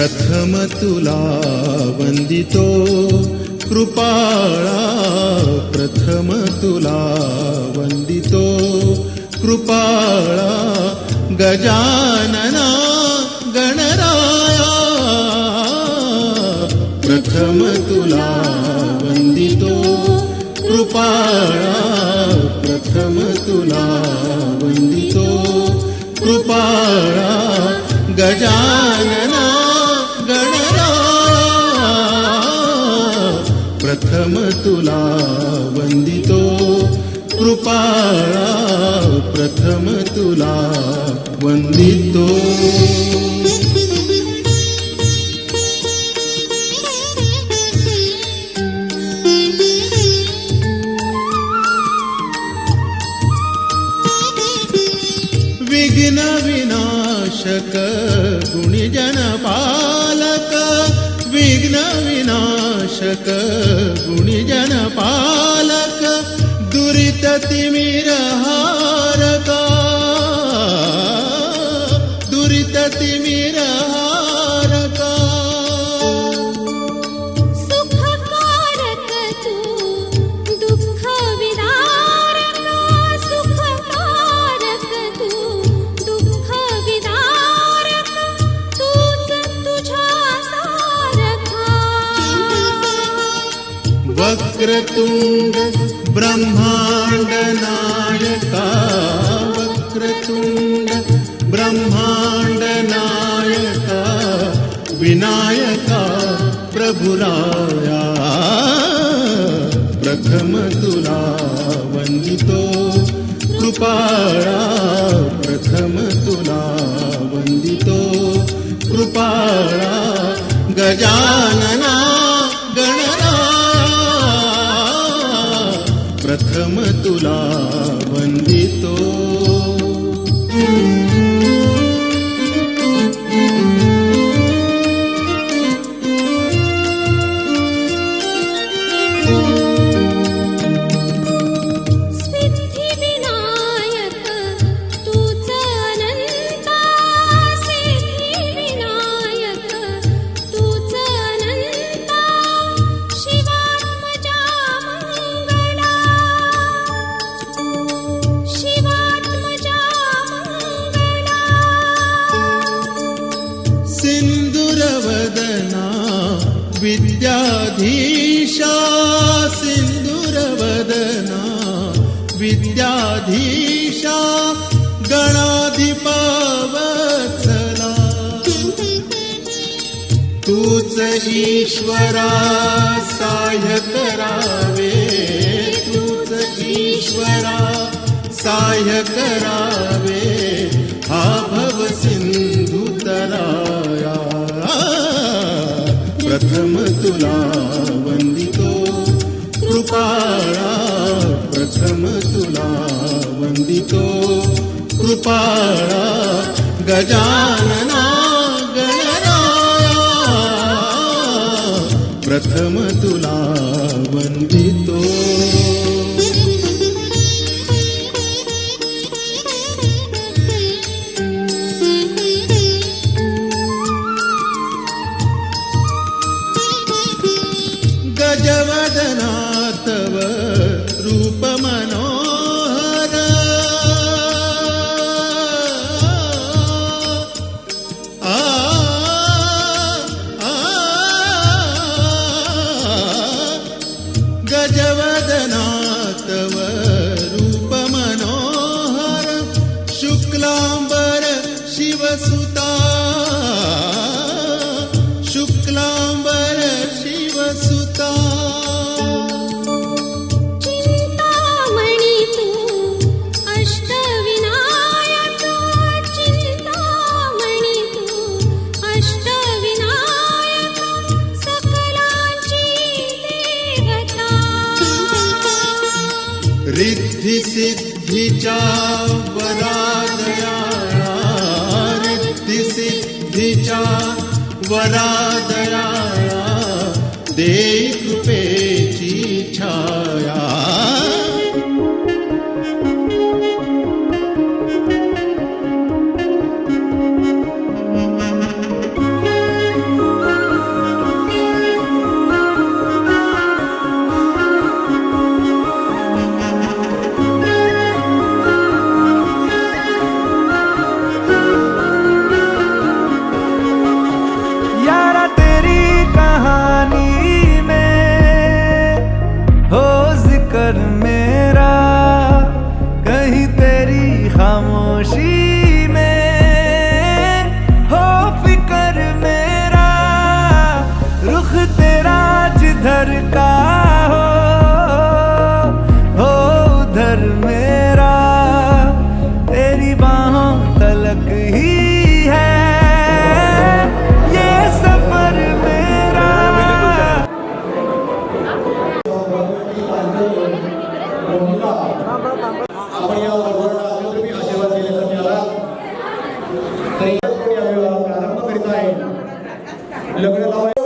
प्रथम तुला वंदितो कृपाळा, प्रथम तुला वंदितो कृपाळा, गजानना गणराया, प्रथम तुला वंदितो कृपाळा, प्रथम तुला वंदितो कृपाळा, गजानना गणराया, प्रथम तुला वंदितो कृपाळा, प्रथम तुला वंदितो. विघ्न विनाशक गुणिजन पालक, विघ्न विनाशक गुणिजन पालक, दुरित तिमिरहारका, दुरित तिमिरहारका, सुखकारक तू दुःख विदारक, सुखकारक तू दुःख विदारक, तूच तुझ्या सारखा. वक्रतुंड ब्रह्मांड नायका, वक्रतुंड ब्रह्मांड नायका, विनायका प्रभुराया, प्रथम तुला वंदितो कृपाळा, प्रथम तुला वंदितो कृपाळा, गजानना गणराया, प्रथम तुला वंदितो. सिद्धी विनायक तूच अनंता, सिद्धी विनायक तूच अनंता, शिवात्मजा मंगला, शिवात्मजा मंगला. सिंदूरवदना विद्याधीशा, सिंदूरवदना विद्याधीशा, गणाधिपा वत्सला, तूच ईश्वरा सहाय्य करावे, तूच ईश्वरा सहाय्य करावे, हा भव सिंधू तराया, प्रथम तुला वंदितो कृपाळा, प्रथम तुला वंदितो कृपाळा, गजानना गणराया, प्रथम तुला वंदितो. गजवदना तव रूप मनोहर, आ, आ, गजवदना तव रूप मनोहर, शुक्लांबर शिवसुता, शुक्लांबर शिवसुता, चिंतामणी तू अष्टविनायक, चिंतामणी तू अष्टविनायक, सकलांची देवता. रिद्धी सिद्धीच्या वरादयाळा, रिद्धी सिद्धीच्या वरादयाळा, देई कृपेची छाया, आपण या वर्गाला तुम्ही आशीर्वाद देण्यासाठी आलात. तरी आपण या वेळेला प्रारंभ करीत आहे. लग्न लावायचं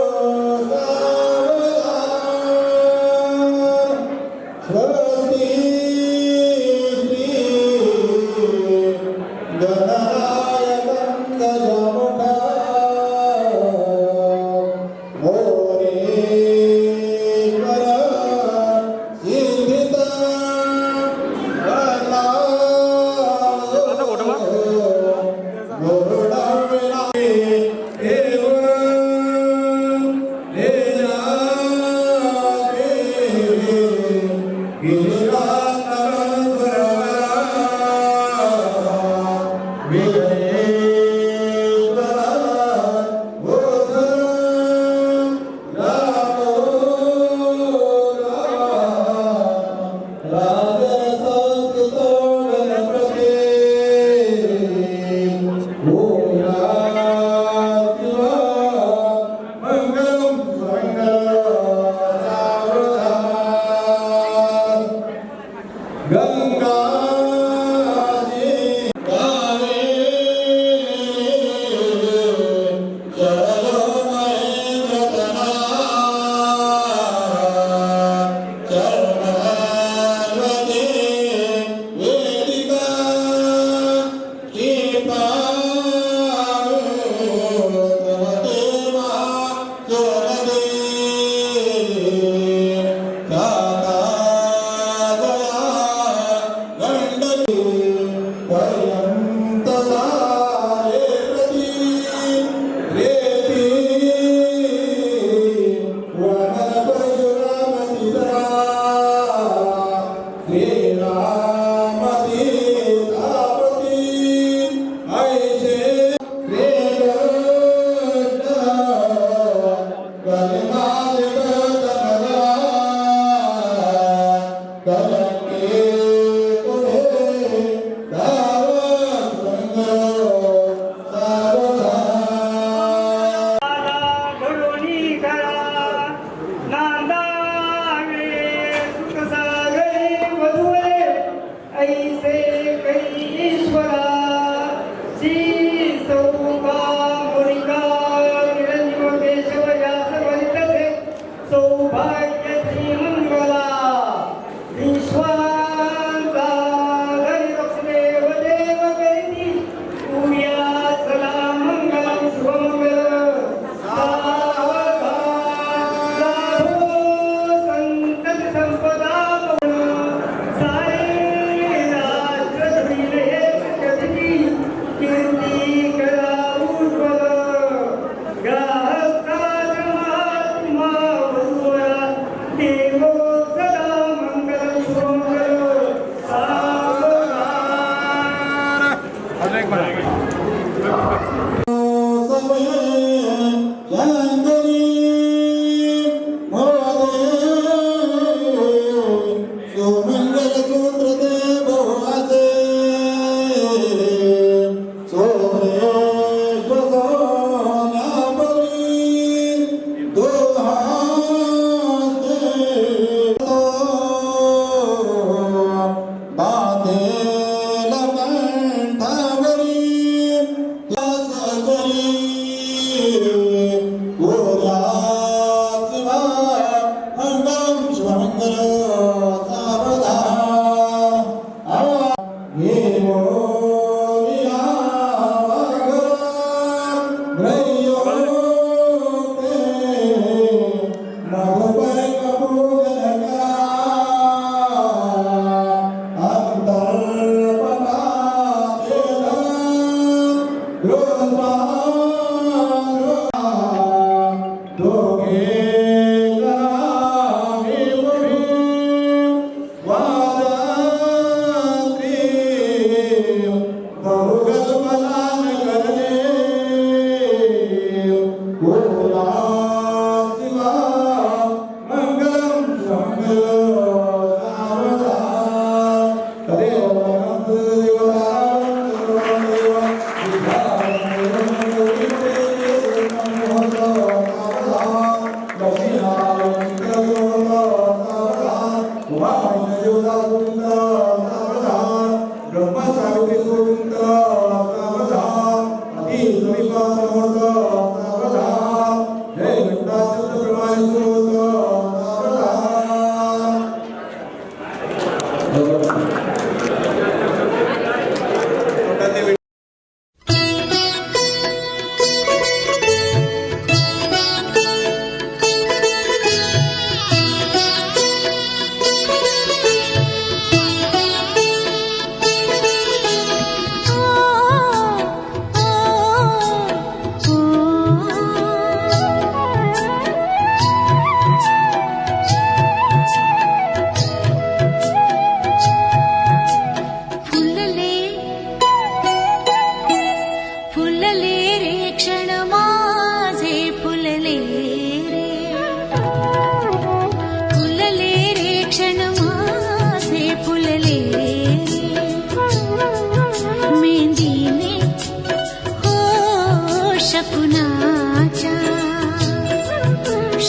Wow,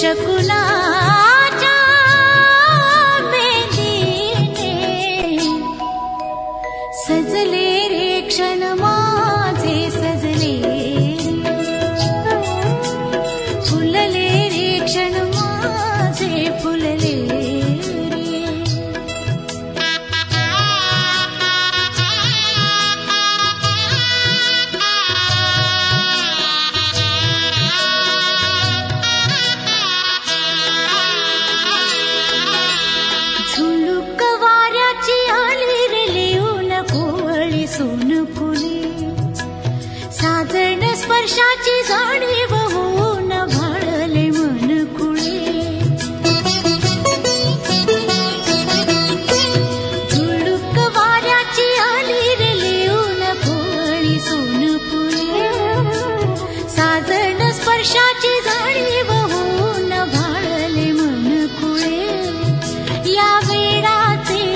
शकुनाच्या मेंदीने सजले रे क्षण माझे सजले फुलले रे क्षण माझे फुलले झुळूक वाऱ्याची आली रे लिहून कोवळी सोन फुले साजण स्पर्शाची जाणीव होऊन भाळले मन कुळे झुळूक वाऱ्याची आली रे लिहून कोवळी सोन फुले साजण स्पर्शाची जाणीव होऊन भाळले मन कुळे या वेडाचे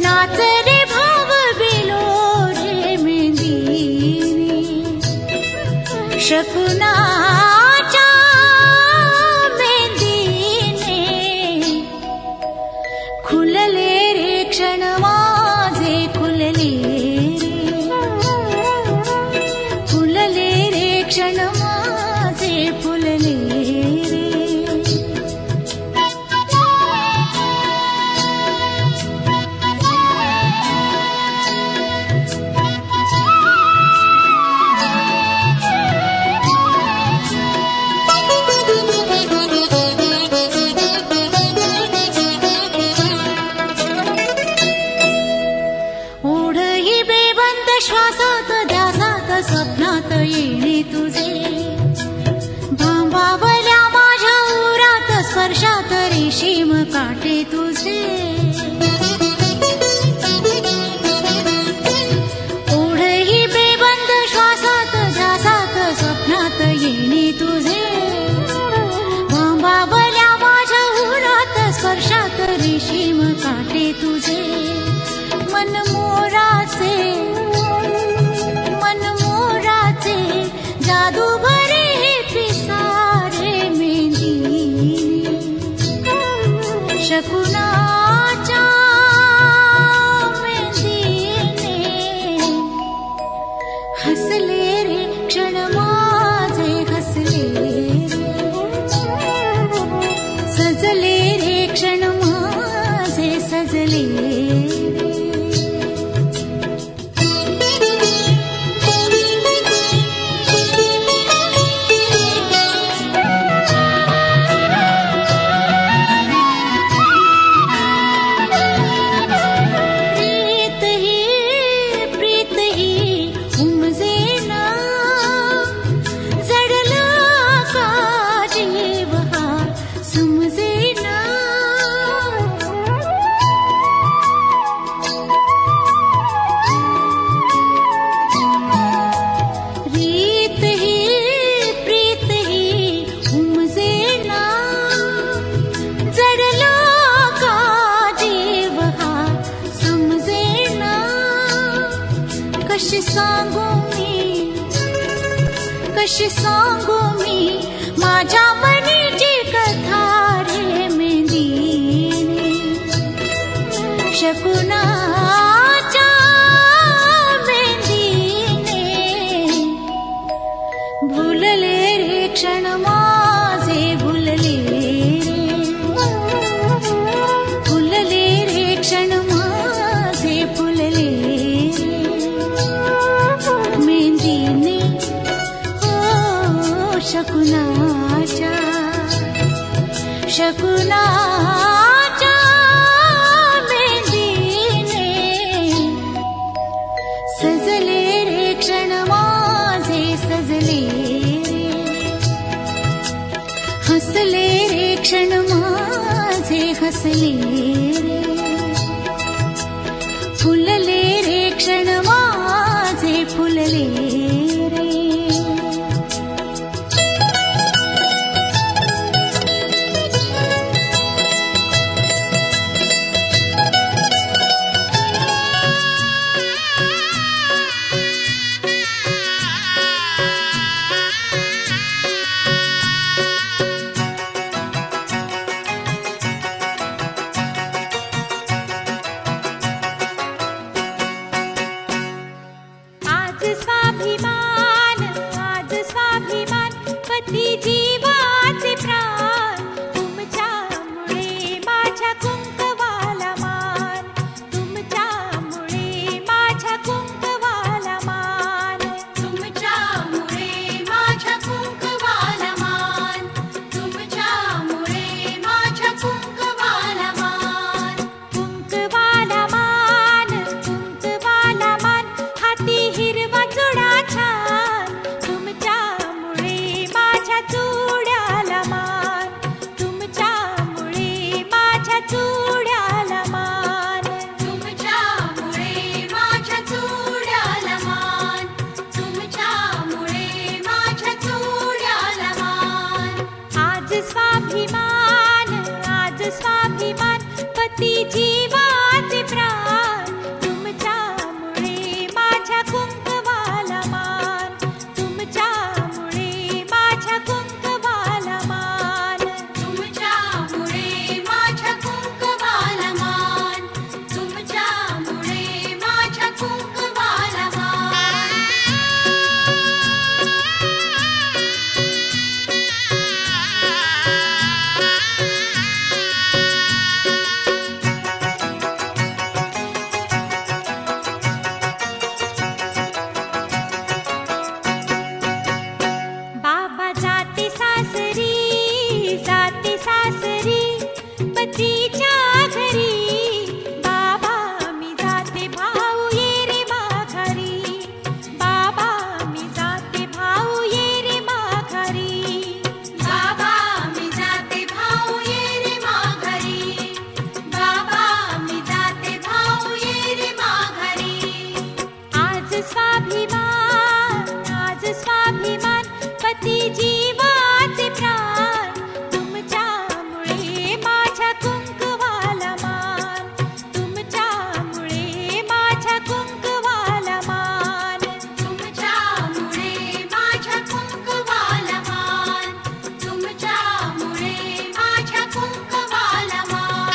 नाच रे भाव बिलो रे मेंदीने शकुनाच्या मेंदीने खुलले रे क्षण माझे खुलले फुलले रे क्षण माझे फुलले रे ओढही बेबंद श्वासात ध्यासात स्वप्नात येणे तुझे भांबावल्या माझ्या उरात स्पर्शात रेशीम काटे तुझे ओढही बेबंद श्वासात ध्यासात स्वप्नात येणे तुझे भांबावल्या माझ्या उरात स्पर्शात रेशीम काटे तुझे मन मोराचे जादू भरे पिसारे मेंदीने शकुनाच्या मेंदीने हसले रे क्षण माझे हसले सजले रे क्षण माझे सजले प्रीत ही उमजेना जडला का जीव हा समजेना प्रीत ही उमजेना जडला का जीव हा समजेना कशी सांगू मी माझ्या मनीची कथा रे मेंदीने शकुनाच्या मेंदीने भुलले रे क्षण माझे भुलले फुलले रे क्षण माझे फुलले मेंदीने हो शकुनाच्या मेंदीने सजले रे क्षण माझे सजले हसले रे क्षण माझे हसले फुलले रे क्षण माझे फुलले रे स्वाभिमान आज स्वाभिमान पती जीवाचे प्राण तुमच्यामुळे माझ्या कुंकवाला मान तुमच्यामुळे माझ्या कुंकवाला मान तुमच्यामुळे माझ्या कुंकवाला मान तुमच्यामुळे माझ्या कुंकवाला मान बाबा जाते सासरी पतीच्या घरी बाबा मी जाते भाऊ ये रे माघारी बाबा मी जाते भाऊ ये रे माघारी बाबा मी जाते भाऊ ये रे माघारी बाबा मी जाते भाऊ ये रे माघारी आज स्वाभिमान पती जीवाचे प्राण तुमच्यामुळे माझ्या कुंकवाला मान तुमच्यामुळे माझ्या कुंकवाला मान तुमच्यामुळे माझ्या कुंकवाला मान तुमच्यामुळे माझ्या कुंकवाला मान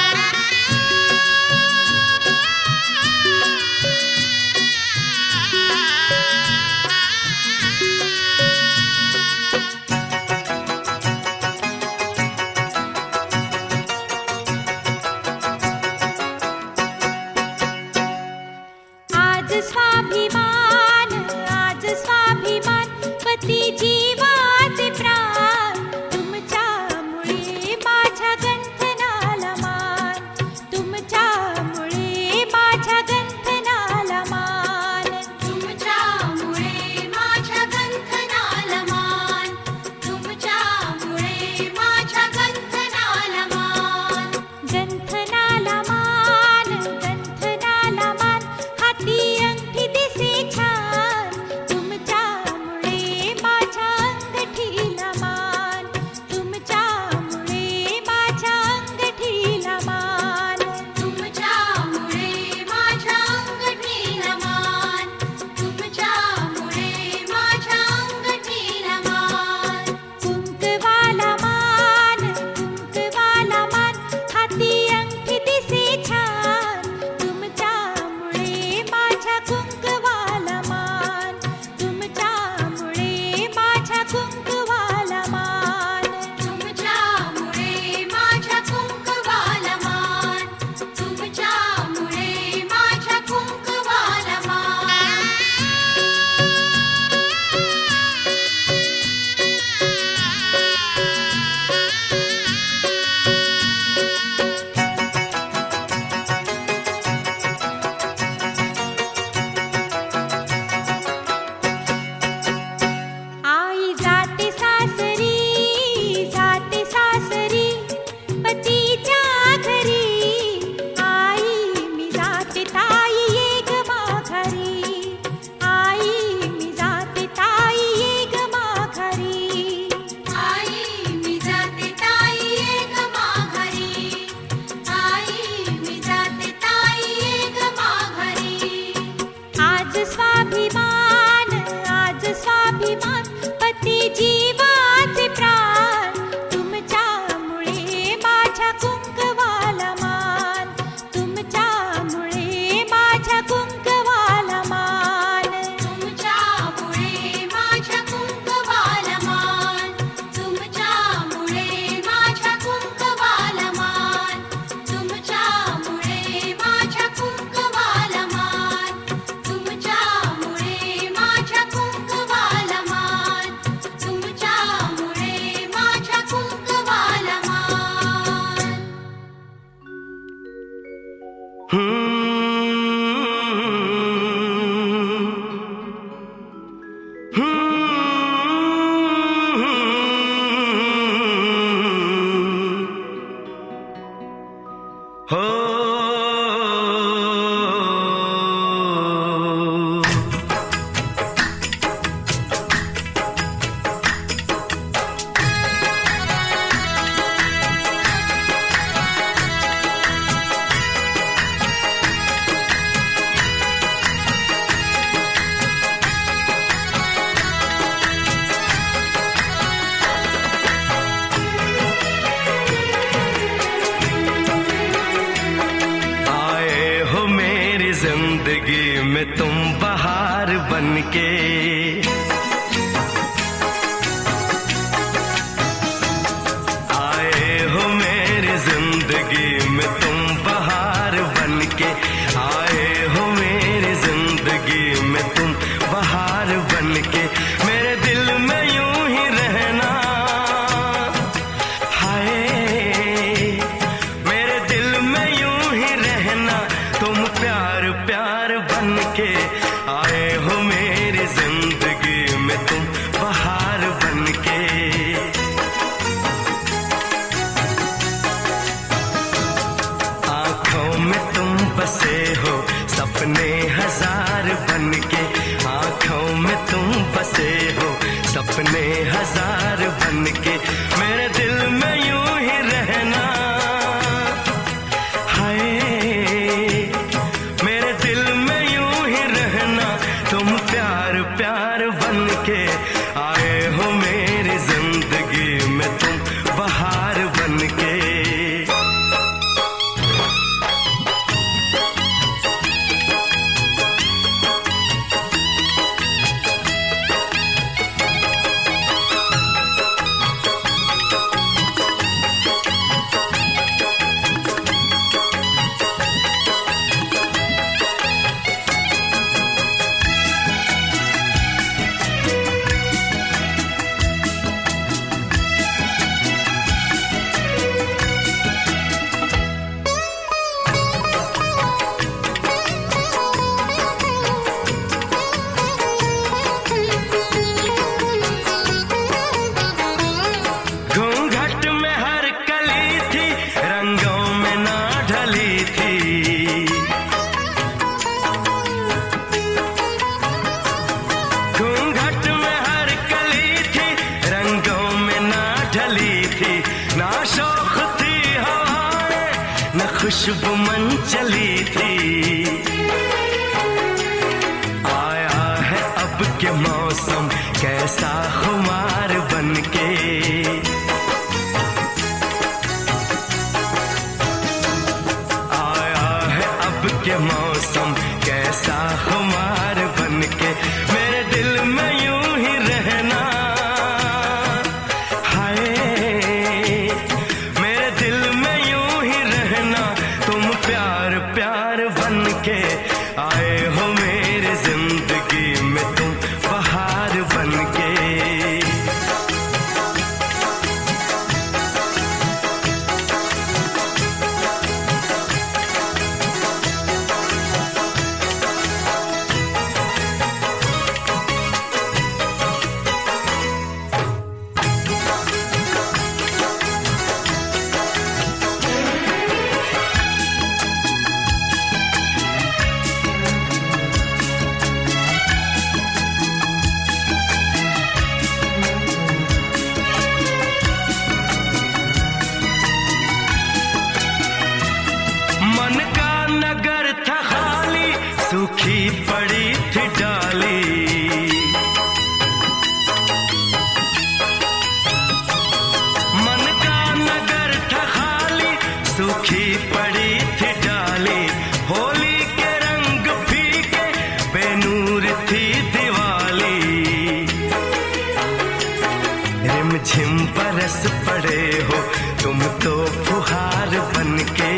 आज स्वाभिमान पती जीवाचे प्राण तुमच्यामुळे माझ्या गंथनाला मान तुमच्यामुळे माझ्या गंथनाला मान तुमच्यामुळे माझ्या गंथनाला मान तुमच्यामुळे माझ्या गंथनाला मान गंथनाला मान हाती अंगठी दिसे छान तुमच्यामुळे माझ्या अंगठीला मान तुमच्यामुळे माझ्या अंगठीला मान तुमच्यामुळे माझ्या अंगठीला मान तुमच्यामुळे माझ्या अंगठीला मान कुंकवाला मान हाती अंगठी दिसे छान तुमच्यामुळे माझ्या कुंकवाला मान तुमच्यामुळे माझ्या कुंकवाला मान तुमच्यामुळे माझ्या कुंकवाला मान तुमच्यामुळे माझ्या कुंकवाला मान आई जाते सासरी पतीच्या घरी आई मी जाते ताई ये ग माघारी आई मी जाते ताई ये ग माघारी आई मी जाते ताई ये ग माघारी आई मी जाते ताई ये ग माघारी आज स्वाभिमान पती जीवाचे प्राण तुमच्यामुळे माझ्या कुंकवाला मान तुमच्यामुळे माझ्या कुंकवाला मान तुमच्यामुळे माझ्या कुंकवाला मान तुमच्यामुळे माझ्या कुंकवाला मान तुमच्यामुळे माझ्या कुंकवाला मान तुमच्यामुळे माझ्या कुंकवाला मान तुमच्यामुळे माझ्या कुंकवाला मान के। आए हो मेरी जिंदगी में तुम बहार बन के, आए हो मेरी जिंदगी में तुम बहार बन के। मेरे दिल में यूं ही रहना, हाय मेरे दिल में यूं ही रहना, तुम प्यार प्यार बन के। आए हो मेरी जिंदगी में तुम बहार बन के। आंखों में तुम बसे हो सपने हजार बन के, आंखों में तुम बसे हो सपने हजार बन के। मेरे दिल में यूं ही रहना, हाय मेरे दिल में यूं ही रहना, तुम प्यार प्यार बन के। आए हो मेरी जिंदगी में तुम बहार बन के। घूंघट में हर कली थी, रंगों में ना ढली थी। घूंघट में हर कली थी, रंगों में ना ढली थी। ना शौक थी हवाएं, न खुशबू मन चली थी। आया है अब के मौसम कैसा खुमार बन के। आया है अब के मौसम कैसा खुमार बन के। मेरे दिल में यूं ही रहना, हाय मेरे दिल में यूं ही रहना, तुम प्यार प्यार बन के। आए हो मेरी जिंदगी में तुम बहार बन के। मन का नगर था खाली, सूखी पड़ी थी डाली। मन का नगर था खाली, सूखी पड़ी थी डाली। होली के रंग फीके, बेनूर थी दिवाली। रिमझिम बरस पड़े हो तुम तो फुहार बन के।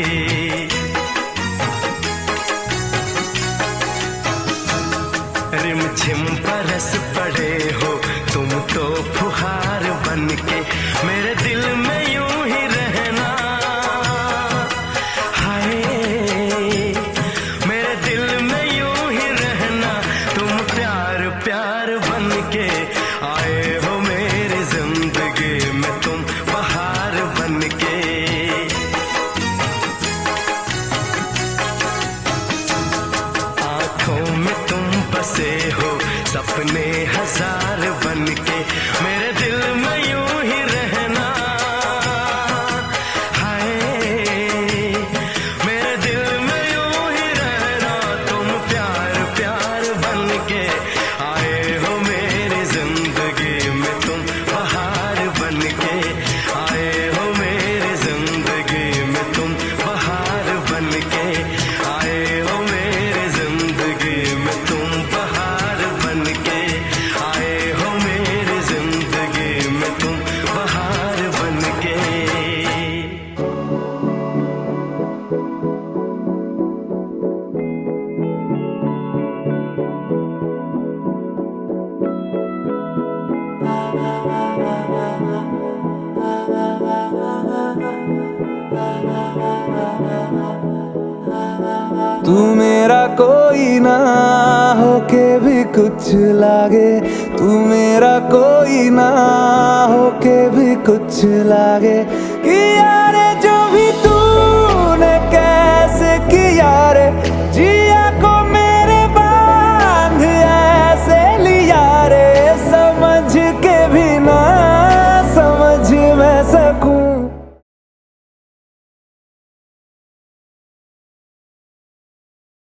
तू मेरा कोई ना होके भी कुछ लागे, तू मेरा कोई ना होके भी कुछ लागे कि